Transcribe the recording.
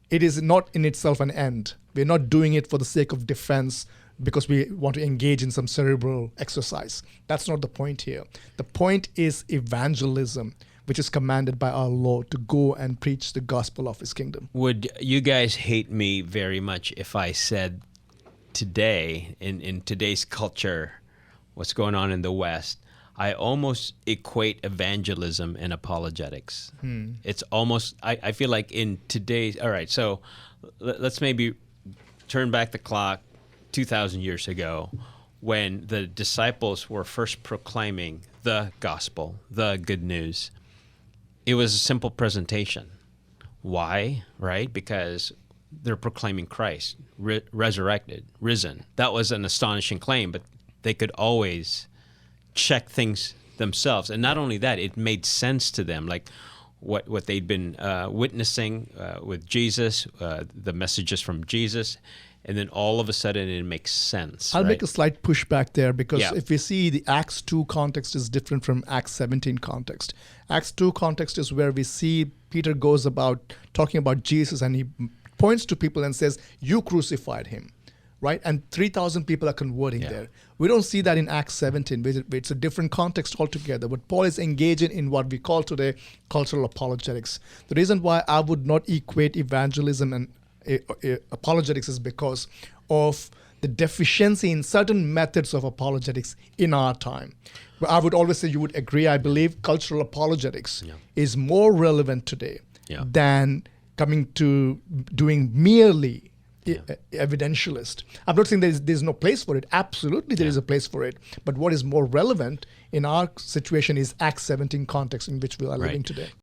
it is not in itself an end. We're not doing it for the sake of defense because we want to engage in some cerebral exercise. That's not the point here. The point is evangelism, which is commanded by our Lord to go and preach the gospel of his kingdom. Would you guys hate me very much if I said today, in today's culture, what's going on in the West, I almost equate evangelism and apologetics. It's almost, I feel like in today's, all right, so let's maybe turn back the clock 2,000 years ago when the disciples were first proclaiming the gospel, the good news. It was a simple presentation. Why? Right? Because they're proclaiming Christ, resurrected, risen. That was an astonishing claim, but they could always check things themselves. And not only that, it made sense to them, like what they'd been witnessing with Jesus, the messages from Jesus, and then all of a sudden it makes sense. I'll right? make a slight pushback there because if we see the Acts 2 context is different from Acts 17 context. Acts 2 context is where we see Peter goes about talking about Jesus and he points to people and says, you crucified him, right? And 3,000 people are converting there. We don't see that in Acts 17. It's a different context altogether. But Paul is engaging in what we call today cultural apologetics. The reason why I would not equate evangelism and apologetics is because of the deficiency in certain methods of apologetics in our time. But I would always say, you would agree, I believe cultural apologetics is more relevant today than coming to doing merely evidentialist. I'm not saying there's no place for it. Absolutely there is a place for it. But what is more relevant in our situation is Acts 17 context in which we are living today.